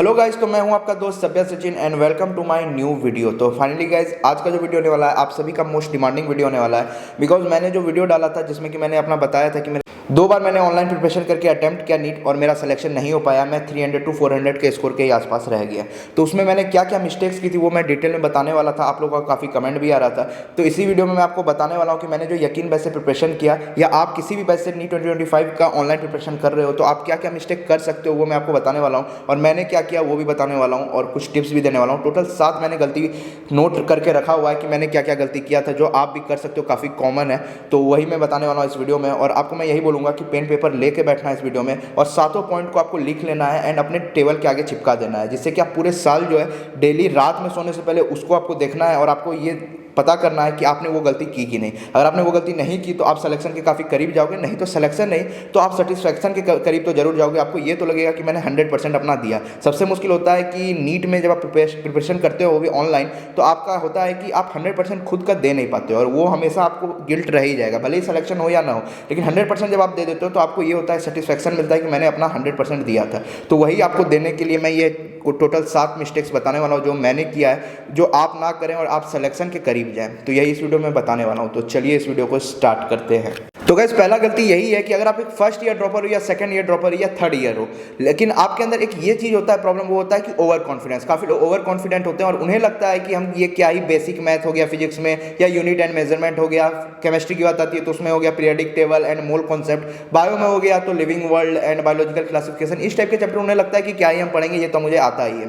Hello guys, तो मैं हूं आपका दोस्त Sabhya Sachin and welcome to my new video. तो फाइनली गाइस, आज का जो वीडियो होने वाला है आप सभी का मोस्ट डिमांडिंग वीडियो होने वाला है। बिकॉज मैंने जो वीडियो डाला था जिसमें कि मैंने अपना बताया था कि मेरे 2 बार मैंने ऑनलाइन प्रिपरेशन करके अटेम्प्ट किया नीट और मेरा सिलेक्शन नहीं हो पाया। मैं 300 to 400 के स्कोर के आसपास रह गया। तो उसमें मैंने क्या क्या मिस्टेक्स की थी वो मैं डिटेल में बताने वाला था। आप लोगों का काफ़ी कमेंट भी आ रहा था, तो इसी वीडियो में मैं आपको बताने वाला हूँ कि मैंने जो यकीन बेस से प्रिपरेशन किया या आप किसी भी बेस से नीट 2025 का ऑनलाइन प्रिपरेशन कर रहे हो तो आप क्या क्या मिस्टेक कर सकते हो वो मैं आपको बताने वाला हूँ। और मैंने क्या किया वो भी बताने वाला हूँ और कुछ टिप्स भी देने वाला हूँ। टोटल 7 मैंने गलती नोट करके रखा हुआ है कि मैंने क्या क्या गलती किया था, जो आप भी कर सकते हो, काफ़ी कॉमन है। तो वही मैं बताने वाला हूँ इस वीडियो में। और आपको मैं यही बोलूँगा कि पेन पेपर लेके बैठना है इस वीडियो में और सातों पॉइंट को आपको लिख लेना है एंड अपने टेबल के आगे चिपका देना है, जिससे कि आप पूरे साल जो है डेली रात में सोने से पहले उसको आपको देखना है और आपको ये पता करना है कि आपने वो गलती की कि नहीं। अगर आपने वो गलती नहीं की तो आप सिलेक्शन के काफ़ी करीब जाओगे, नहीं तो सिलेक्शन नहीं तो आप सेटिस्फैक्शन के करीब तो जरूर जाओगे। आपको ये तो लगेगा कि मैंने 100% अपना दिया। सबसे मुश्किल होता है कि नीट में जब आप प्रिपरेशन करते हो वो भी ऑनलाइन, तो आपका होता है कि आप 100% खुद का दे नहीं पाते हो और वो हमेशा आपको गिल्ट रह ही जाएगा, भले ही सिलेक्शन हो या ना हो। लेकिन 100% जब आप दे देते हो तो आपको ये होता है, सेटिस्फैक्शन मिलता है कि मैंने अपना 100% दिया था। तो वही आपको देने के लिए मैं ये टोटल 7 मिस्टेक्स बताने वाला हूँ जो मैंने किया है, जो आप ना करें और आप सिलेक्शन के करीब जाएं। तो यही इस वीडियो में बताने वाला हूँ। तो चलिए इस वीडियो को स्टार्ट करते हैं। तो गाइस, पहला गलती यही है कि अगर आप एक फर्स्ट ईयर ड्रॉपर हो या सेकंड ईयर ड्रॉपर हो या थर्ड ईयर हो, लेकिन आपके अंदर एक ये चीज़ होता है, प्रॉब्लम वो होता है कि ओवर कॉन्फिडेंस। काफ़ी लोग ओवर कॉन्फिडेंट होते हैं और उन्हें लगता है कि हम ये क्या ही बेसिक मैथ हो गया फिजिक्स में, या यूनिट एंड मेजरमेंट हो गया, केमिस्ट्री की बात आती है तो उसमें हो गया periodic table and mole concept, bio में हो गया तो living world and biological classification, इस टाइप के चैप्टर उन्हें लगता है कि क्या ही हम पढ़ेंगे, ये तो मुझे आता ही है।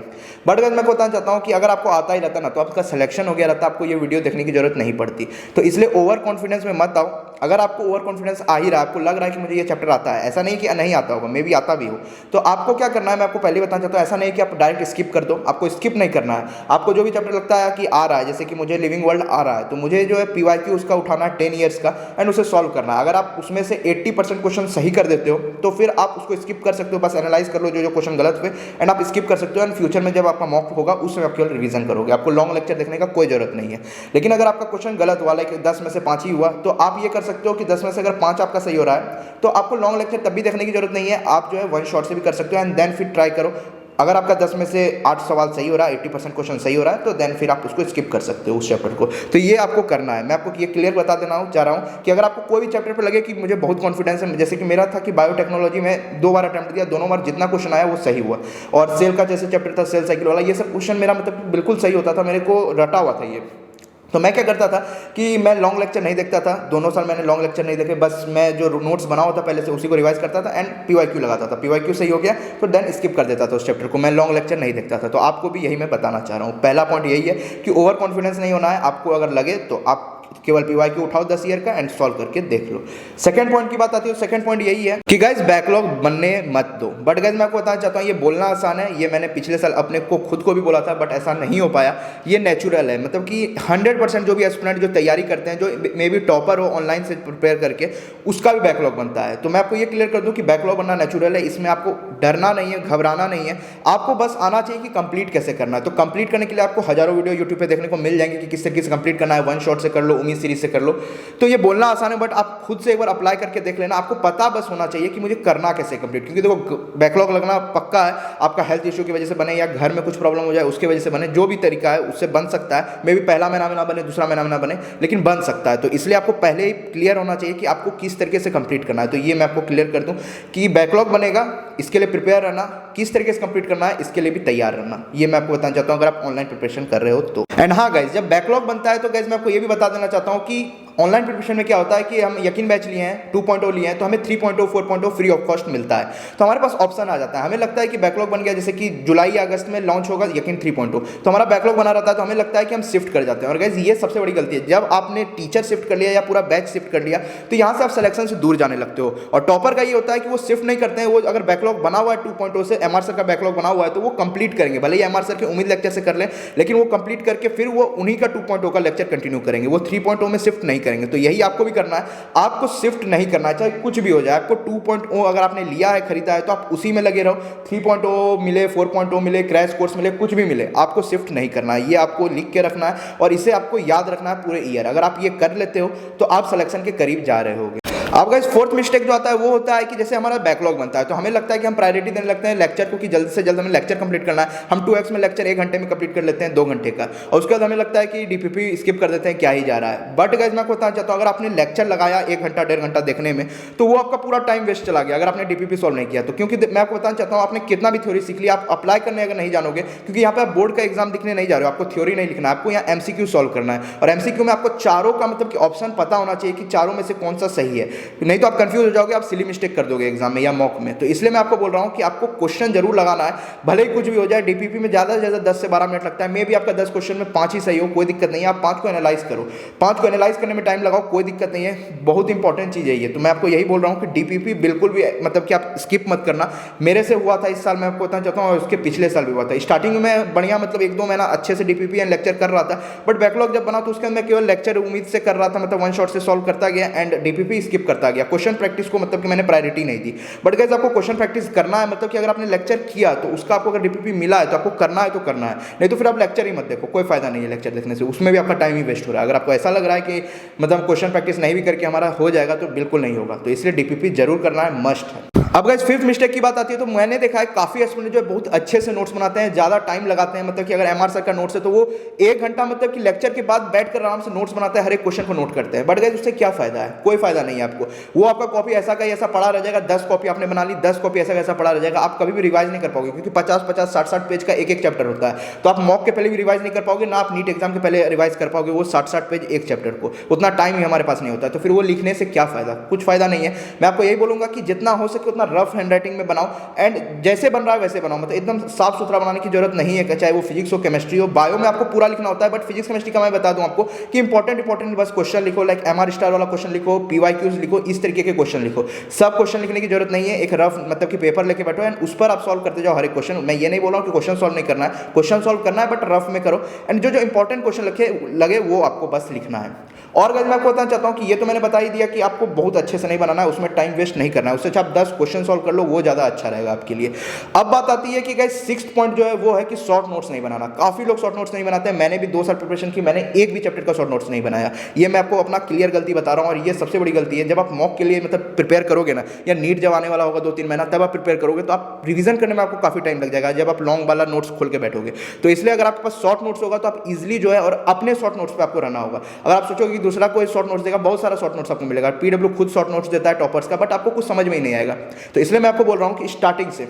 बट अगर मैं बताना चाहता हूँ कि अगर आपको आता ही रहता ना तो आपका सिलेक्शन हो गया रहता, आपको ये वीडियो देखने की जरूरत नहीं पड़ती। तो इसलिए ओवर कॉन्फिडेंस में मत आओ। अगर आपको ओवर कॉन्फिडेंस आ ही रहा है, आपको लग रहा है कि मुझे ये चैप्टर आता है, ऐसा नहीं कि नहीं आता होगा, मे भी आता भी हो, तो आपको क्या करना है मैं आपको पहले ही बताना चाहता हूँ। ऐसा नहीं कि आप डायरेक्ट स्किप कर दो, आपको स्किप नहीं करना है। आपको जो भी चैप्टर लगता है कि आ रहा है, जैसे कि मुझे लिविंग वर्ल्ड आ रहा है तो मुझे जो है पीवाईक्यू उसका उठाना है 10 ईयर्स का एंड उसे सॉल्व करना है। अगर आप उसमें से 80% क्वेश्चन सही कर देते हो तो फिर आप उसको स्किप कर सकते हो, बस एनालाइज कर लो जो जो क्वेश्चन गलत हुए एंड आप स्किप कर सकते हो। एंड फ्यूचर में जब आपका मॉक होगा उस समय आप केवल रिवीजन करोगे, आपको लॉन्ग लेक्चर देखने का कोई जरूरत नहीं है। लेकिन अगर आपका क्वेश्चन गलत हुआ, लाइक 10 में से 5 ही हुआ, तो आप ये कर सकते हो कि 10 में से अगर 5 आपका सही हो रहा है तो आपको लॉन्ग लेक्चर तब भी देखने की जरूरत नहीं है, आप जो है वन शॉट से भी कर सकते हो एंड देन फिर ट्राई करो। अगर आपका 10 में से 8 सवाल सही हो रहा है, 80% क्वेश्चन सही हो रहा है, तो देन फिर आप उसको स्किप कर सकते हो उस चैप्टर को। तो ये आपको करना है। मैं आपको ये क्लियर बता देना चाह रहा हूँ कि अगर आपको कोई भी चैप्टर पर लगे कि मुझे बहुत कॉन्फिडेंस है, जैसे कि मेरा था कि बायोटेक्नोलॉजी में 2 बार अटेम्प्ट किया, दोनों बार जितना क्वेश्चन आया वो सही हुआ। और सेल का जैसे चैप्टर था, सेल साइकिल वाला, ये सब क्वेश्चन मेरा मतलब बिल्कुल सही होता था, मेरे को रटा हुआ था ये। तो मैं क्या करता था कि मैं लॉन्ग लेक्चर नहीं देखता था, दोनों साल मैंने लॉन्ग लेक्चर नहीं देखे, बस मैं जो नोट्स बना हुआ था पहले से उसी को रिवाइज करता था एंड पीवाईक्यू लगाता था। पीवाईक्यू सही हो गया तो देन स्किप कर देता था उस चैप्टर को, मैं लॉन्ग लेक्चर नहीं देखता था। तो आपको भी यही मैं बताना चाह रहा हूँ। पहला पॉइंट यही है कि ओवर कॉन्फिडेंस नहीं होना है। आपको अगर लगे तो आप केवल पीवाईक्यू उठाओ 10 ईयर का एंड सॉल्व करके देख लो। सेकंड पॉइंट की बात आती है, सेकंड पॉइंट यही है कि गाइस बैकलॉग बनने मत दो। बट गाइस मैं आपको बताना चाहता हूँ, ये बोलना आसान है, ये मैंने पिछले साल अपने को खुद को भी बोला था, बट ऐसा नहीं हो पाया। ये नेचुरल है, मतलब कि 100% जो भी एस्पिरेंट जो तैयारी करते हैं, जो मे बी टॉपर हो ऑनलाइन से प्रिपेयर करके, उसका भी बैकलॉग बनता है। तो मैं आपको ये क्लियर कर दूं कि बैकलॉग बनना नेचुरल है, इसमें आपको डरना नहीं है, घबराना नहीं है। आपको बस आना चाहिए कि कंप्लीट कैसे करना है। तो कंप्लीट करने के लिए आपको हजारों वीडियो यूट्यूब पे देखने को मिल जाएंगे कि किस तरीके से कंप्लीट करना है। वन शॉट से कर लो, उम्मीद सीरीज से कर लो। तो ये बोलना आसान है, बट आप खुद से एक बार अप्लाई करके देख लेना। आपको पता बस होना चाहिए कि मुझे करना कैसे कंप्लीट, क्योंकि देखो बैकलॉग लगना पक्का है। आपका हेल्थ इशू की वजह से बने या घर में कुछ प्रॉब्लम हो जाए उसकी वजह से बने, जो भी तरीका है उससे बन सकता है। मे भी पहला महीना में ना बने, दूसरा महीना में ना बने, लेकिन बन सकता है। तो इसलिए आपको पहले ही क्लियर होना चाहिए कि आपको किस तरीके से कंप्लीट करना है। तो ये मैं आपको क्लियर कर दूं कि बैकलॉग बनेगा, इसके लिए प्रिपेयर रहना, किस तरीके से कंप्लीट करना है इसके लिए भी तैयार रहना। ये मैं आपको बताना चाहता हूं अगर आप ऑनलाइन प्रिपरेशन कर रहे हो तो। एंड हाँ गाइज, जब बैकलॉग बनता है तो गाइज मैं आपको ये भी बता देना चाहता हूं कि ऑनलाइन प्रिपरेशन में क्या होता है कि हम यकीन बैच लिए हैं, 2.0 लिए हैं, तो हमें 3.0 4.0 फ्री ऑफ कॉस्ट मिलता है। तो हमारे पास ऑप्शन आ जाता है। हमें लगता है कि बैकलॉग बन गया, जैसे कि जुलाई या अगस्त में लॉन्च होगा यकीन 3.0, तो हमारा बैकलॉग बना रहता है, तो हमें लगता है कि हम शिफ्ट कर जाते हैं। और गाइज ये सबसे बड़ी गलती है, जब आपने टीचर शिफ्ट कर लिया या पूरा बैच शिफ्ट कर लिया तो यहाँ से आप सिलेक्शन से दूर जाने लगते हो। और टॉपर का ये होता है कि वो शिफ्ट नहीं करते हैं, वो अगर बैकलॉग बना हुआ है 2.0 से, एमआर सर का बैकलॉग बना हुआ है तो वो कंप्लीट करेंगे, भले ही एमआर सर के उम्मीद लेक्चर से कर लें, लेकिन वो कंप्लीट करके फिर वो उन्हीं का 2.0 का लेक्चर कंटिन्यू करेंगे, वो 3.0 में शिफ्ट नहीं करेंगे। तो यही आपको भी करना है, आपको शिफ्ट नहीं करना है, चाहे कुछ भी हो जाए। आपको 2.0 अगर आपने लिया है, खरीदा है, तो आप उसी में लगे रहो। 3.0 मिले, 4.0 मिले, क्रैश कोर्स मिले, कुछ भी मिले, आपको शिफ्ट नहीं करना है। ये आपको लिख के रखना है और इसे आपको याद रखना है पूरे ईयर। अगर आप ये कर लेते हो तो आप सिलेक्शन के करीब जा रहे होगे। अब गाइस फोर्थ मिस्टेक जो आता है वो होता है कि जैसे हमारा बैकलॉग बनता है तो हमें लगता है कि हम प्रायोरिटी देने लगते हैं लेक्चर को कि जल्द से जल्द हमें लेक्चर कंप्लीट करना है। हम 2x में लेक्चर 1 घंटे में कंप्लीट कर लेते हैं 2 घंटे का, और उसके बाद हमें लगता है कि डीपीपी स्किप कर देते हैं, क्या ही जा रहा है। बट गाइस मैं आपको बताना चाहता हूँ, अगर आपने लेक्चर लगाया 1 घंटा 1.5 घंटा देखने में तो वो आपका पूरा टाइम वेस्ट चला गया अगर आपने डीपीपी सॉल्व नहीं किया तो। क्योंकि मैं आपको बताना चाहता हूँ, आपने कितना भी थ्योरी सीख लिया, आप अप्लाई करने अगर नहीं जानोगे, क्योंकि यहाँ पे आप बोर्ड का एग्जाम दिखने नहीं जा रहे हो, आपको थ्योरी नहीं लिखना है, आपको यहाँ एमसीक्यू सॉल्व करना है। और एमसीक्यू में आपको चारों का मतलब कि ऑप्शन पता होना चाहिए कि चारों में से कौन सा सही है, नहीं तो आप कंफ्यूज हो जाओगे, आप सिली मिस्टेक कर दोगे एग्जाम में या मॉक में। तो इसलिए मैं आपको बोल रहा हूँ कि आपको क्वेश्चन जरूर लगाना है, भले ही कुछ भी हो जाए। डीपीपी में ज़्यादा से ज़्यादा 10 से 12 मिनट लगता है, मे भी आपका 10 क्वेश्चन में 5 ही सही हो, कोई दिक्कत नहीं है। आप 5 को एनालाइज करो, 5 को एनालाइज करने में टाइम लगाओ, कोई दिक्कत नहीं है, बहुत इंपॉर्टेंट चीज़ है ये। तो मैं आपको यही बोल रहा हूँ कि डीपीपी बिल्कुल भी मतलब कि आप स्किप मत करना। मेरे से हुआ था इस साल, मैं आपको बताना चाहता हूँ, और उसके पिछले साल भी हुआ था। स्टार्टिंग में मैं बढ़िया मतलब 1-2 महीना अच्छे से डीपीपी एंड लेक्चर कर रहा था, बट बैकलॉग जब बना तो उसके अंदर मैं केवल लेक्चर उम्मीद से कर रहा था, मतलब वन शॉट से सॉल्व करता गया एंड डीपीपी स्किप करता गया। क्वेश्चन प्रैक्टिस को मतलब कि मैंने प्रायोरिटी नहीं दी। बट गाइस आपको क्वेश्चन प्रैक्टिस करना है, मतलब कि अगर आपने लेक्चर किया तो उसका आपको अगर डीपीपी मिला है तो आपको करना है तो करना है, नहीं तो फिर आप लेक्चर ही मत देखो, कोई फायदा नहीं है लेक्चर देखने से, उसमें भी आपका टाइम ही वेस्ट हो रहा है। अगर आपको ऐसा लग रहा है कि मतलब क्वेश्चन प्रैक्टिस नहीं भी करके हमारा हो जाएगा तो बिल्कुल नहीं होगा। तो इसलिए डीपीपी जरूर करना है, मस्ट है। अब गाइस फिफ्थ मिस्टेक की बात आती है तो मैंने देखा है काफी स्टूडेंट जो बहुत अच्छे से नोट्स बनाते हैं, ज्यादा टाइम लगाते हैं, मतलब कि अगर एमआर सर का नोट्स है तो वो 1 घंटा मतलब कि लेक्चर के बाद बैठकर आराम से नोट्स बनाते हैं, हर एक क्वेश्चन को नोट करते हैं। बट गाइस उससे क्या फायदा है, कोई फायदा नहीं है आपको। वो आपका कॉपी ऐसा का ऐसा पड़ा रह जाएगा, 10 कॉपी आपने बना ली, 10 कॉपी ऐसा कैसा पड़ा रह जाएगा, आप कभी भी रिवाइज नहीं कर पाओगे, क्योंकि 50-50 60-60 पेज का एक चैप्टर होता है। तो आप मॉक के पहले भी रिवाइज नहीं कर पाओगे, ना आप नीट एग्जाम के पहले रिवाइज कर पाओगे वो 60-60 पेज एक चैप्टर को, उतना टाइम ही हमारे पास नहीं होता है। तो फिर वो लिखने से क्या फायदा, कुछ फायदा नहीं है। मैं आपको यही बोलूंगा कि जितना हो सके उतना रफ हैंड राइटिंग में बनाओ एंड जैसे बन रहा है वैसे बनाओ, मतलब एकदम साफ सुथरा बनाने की जरूरत नहीं है, चाहे वो फिजिक्स हो केमिस्ट्री हो। बायो में आपको पूरा लिखना होता है, बट फिजिक्स केमिस्ट्री का मैं बता दूं आपको कि इंपॉर्टेंट बस क्वेश्चन लिखो, लाइक एमआर स्टार वाला क्वेश्चन लिखो, पीवाईक्यूज लिखो, इस तरीके के क्वेश्चन लिखो। सब क्वेश्चन लिखने की जरूरत नहीं है, एक रफ मतलब कि पेपर लेके बैठो एंड उस पर आप सॉल्व करते जाओ हर एक क्वेश्चन। मैं ये नहीं बोल रहा हूं कि क्वेश्चन सॉल्व नहीं करना है, क्वेश्चन सॉल्व करना है, बट रफ में करो एंड जो इंपॉर्टेंट क्वेश्चन लगे वो आपको बस लिखना है। और गाइस मैं आपको बताना चाहता हूं कि ये तो मैंने बता ही दिया कि आपको बहुत अच्छे से नहीं बनाना है, उसमें टाइम वेस्ट नहीं करना है, उससे अच्छा आप 10 क्वेश्चन सॉल्व कर लो, वो ज़्यादा अच्छा रहेगा आपके लिए। अब बात आती है कि गाइस 6th पॉइंट जो है वो है कि शॉर्ट नोट्स नहीं बनाना। काफ़ी लोग शॉर्ट नोट्स नहीं बनाते हैं, मैंने भी 2 साल प्रिपरेशन की, मैंने एक भी चैप्टर का शॉर्ट नोट्स नहीं बनाया। ये मैं आपको अपना क्लियर गलती बता रहा हूँ, और ये सबसे बड़ी गलती है। जब आप मॉक के लिए मतलब प्रिपेयर करोगे ना, या नीट जब आने वाला होगा 2-3 महीना, तब आप प्रिपेयर करोगे तो आप रिवीजन करने में आपको काफ़ी टाइम लग जाएगा, जब आप लॉन्ग वाला नोट्स खोल के बैठोगे। तो इसलिए अगर आपके पास शॉर्ट नोट्स होगा तो आप इजिली जो है और अपने शॉर्ट नोट्स पर आपको रहना होगा। अगर आप सोचोगे कि दूसरा कोई शॉर्ट नोट्स देगा, बहुत सारा शॉर्ट नोट्स आपको मिलेगा, पीडब्ल्यू खुद शॉर्ट नोट्स देता है टॉपर्स का, बट आपको कुछ समझ में ही नहीं आएगा। तो इसलिए मैं आपको बोल रहा हूँ कि स्टार्टिंग से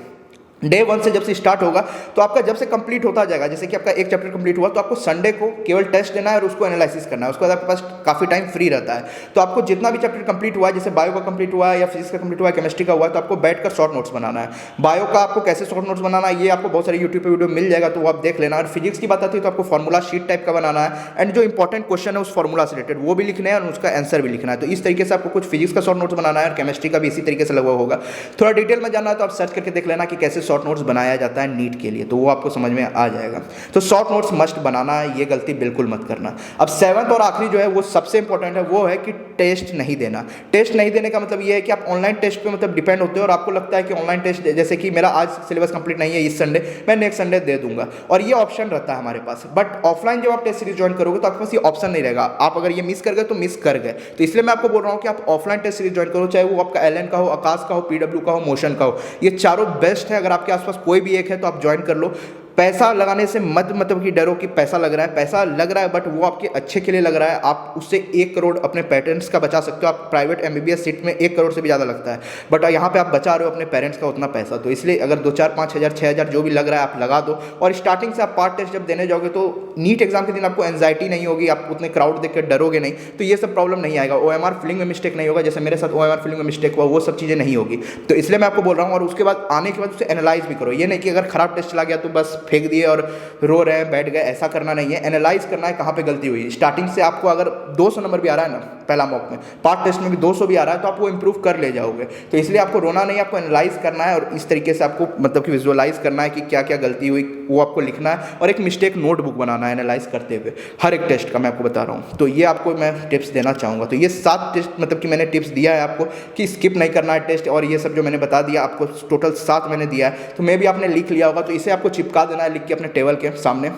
डे 1 से जब से स्टार्ट होगा तो आपका जब से कंप्लीट होता जाएगा, जैसे कि आपका एक चैप्टर कंप्लीट हुआ तो आपको संडे को केवल टेस्ट देना है और उसको एनालिसिस करना है, उसके बाद आपके पास काफ़ी टाइम फ्री रहता है। तो आपको जितना भी चैप्टर कंप्लीट हुआ है, जैसे बायो का कंप्लीट हुआ है या फिजिक्स का कंप्लीट हुआ है, केमिस्ट्री का हुआ है, तो आपको बैठकर शॉर्ट नोट्स बनाना है। बायो का आपको कैसे शॉर्ट नोट्स बनाना है ये आपको बहुत सारे यूट्यूब पर वीडियो मिल जाएगा, तो वो आप देख लेना। और फिजिक्स की बात आती है तो आपको फॉर्मूला शीट टाइप का बनाना है एंड जो इंपॉर्टेंट क्वेश्चन है उस फॉर्मूला से रिलेटेड वो भी लिखना है और उसका आंसर भी लिखना है। तो इस तरीके से आपको कुछ फिजिक्स का शॉर्ट नोट्स बनाना है और केमिस्ट्री का भी इसी तरीके से लगभग होगा। थोड़ा डिटेल में जानना है तो आप सर्च करके देख लेना कि कैसे शॉर्ट नोट्स बनाया जाता है नीट के लिए, तो वो आपको समझ में आ जाएगा। तो शॉर्ट नोट्स मस्ट बनाना है, ये गलती बिल्कुल मत करना। अब 7th और आखिरी जो है वो सबसे इंपॉर्टेंट है, वो है कि टेस्ट नहीं देना। टेस्ट नहीं देने का मतलब ये है कि आप ऑनलाइन टेस्ट पे मतलब डिपेंड होते हो और आपको लगता है कि ऑनलाइन टेस्ट, जैसे कि मेरा आज सिलेबस कंप्लीट नहीं है इस संडे, मैं नेक्स्ट संडे दे दूंगा, और ये ऑप्शन रहता है हमारे पास। बट ऑफलाइन जब आप टेस्ट सीरीज ज्वाइन करोगे तो आपके पास ये ऑप्शन नहीं रहेगा, आप अगर ये मिस कर गए तो मिस कर गए। तो इसलिए मैं आपको बोल रहा हूँ कि आप ऑफलाइन टेस्ट सीरीज ज्वाइन करो, चाहे वो आपका एलएन का हो, आकाश का हो, पीडब्ल्यू का हो, मोशन का हो, ये चारों बेस्ट है। अगर आपके आसपास कोई भी एक है तो आप ज्वाइन कर लो। पैसा लगाने से मत मतलब कि डरो कि पैसा लग रहा है, पैसा लग रहा है बट वो आपके अच्छे के लिए लग रहा है। आप उससे 1 करोड़ अपने पेरेंट्स का बचा सकते हो। आप प्राइवेट एमबीबीएस सीट में 1 करोड़ से भी ज़्यादा लगता है, बट यहाँ पे आप बचा रहे हो अपने पेरेंट्स का उतना पैसा। तो इसलिए अगर 2-4-5 हज़ार 6 हज़ार जो भी लग रहा है आप लगा दो, और स्टार्टिंग से आप पार्ट टेस्ट जब देने जाओगे तो नीट एग्जाम के दिन आपको एंजाइटी नहीं होगी, आप उतने क्राउड देख कर डरोगे नहीं, तो ये सब प्रॉब्लम नहीं आएगा। OMR फिलिंग में मिस्टेक नहीं होगा, जैसे मेरे साथ OMR फिलिंग में मिस्टेक हुआ, वो सब चीज़ें नहीं होगी। तो इसलिए मैं आपको बोल रहा हूँ। और उसके बाद आने के बाद उसे एनालाइज भी करो, ये नहीं कि अगर खराब टेस्ट चला गया तो बस फेंक दिए और रो रहे हैं बैठ गए, ऐसा करना नहीं है। एनालाइज करना है कहाँ पे गलती हुई। स्टार्टिंग से आपको अगर 200 नंबर भी आ रहा है ना पहला मॉक में, पार्ट टेस्ट में भी 200 भी आ रहा है, तो आप वो इंप्रूव कर ले जाओगे। तो इसलिए आपको रोना नहीं, आपको एनालाइज करना है और इस तरीके से आपको मतलब कि विजुअलाइज करना है कि क्या क्या गलती हुई, वो आपको लिखना है और एक मिस्टेक नोटबुक बनाना है एनालाइज करते हुए हर एक टेस्ट का, मैं आपको बता रहा हूँ। तो ये आपको मैं टिप्स देना चाहूँगा। तो ये 7 टेस्ट मतलब कि मैंने टिप्स दिया है आपको कि स्किप नहीं करना है टेस्ट, और ये सब जो मैंने बता दिया आपको टोटल 7 मैंने दिया है। तो मैं भी आपने लिख लिया होगा, तो इसे आपको चिपका देना है लिख के अपने टेबल के सामने।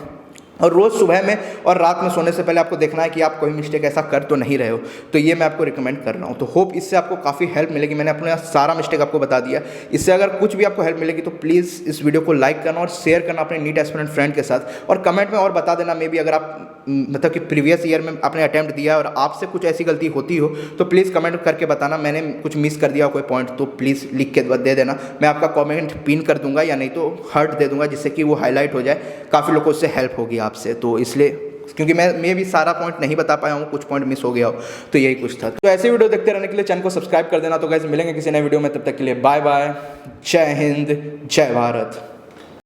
और रोज़ सुबह में और रात में सोने से पहले आपको देखना है कि आप कोई मिस्टेक ऐसा कर तो नहीं रहे हो। तो ये मैं आपको रिकमेंड कर रहा हूँ। तो होप इससे आपको काफ़ी हेल्प मिलेगी। मैंने अपना सारा मिस्टेक आपको बता दिया। इससे अगर कुछ भी आपको हेल्प मिलेगी तो प्लीज़ इस वीडियो को लाइक करना और शेयर करना अपने नीट एस्पिरेंट फ्रेंड के साथ, और कमेंट में और बता देना मे बी अगर आप मतलब कि प्रीवियस ईयर में आपने अटैम्प्ट दिया और आपसे कुछ ऐसी गलती होती हो तो प्लीज़ कमेंट करके बताना। मैंने कुछ मिस कर दिया कोई पॉइंट तो प्लीज़ लिख के दे देना। मैं आपका कमेंट पिन कर दूंगा या नहीं तो हार्ट दे दूंगा, जिससे कि वो हाईलाइट हो जाए। काफ़ी लोगों से हेल्प होगी आपसे। तो इसलिए क्योंकि मैं भी सारा पॉइंट नहीं बता पाया हूँ, कुछ पॉइंट मिस हो गया हो, तो यही कुछ था। तो ऐसे वीडियो देखते रहने के लिए चैनल को सब्सक्राइब कर देना। तो गाइस मिलेंगे किसी नए वीडियो में, तब तक के लिए बाय बाय, जय हिंद, जय भारत।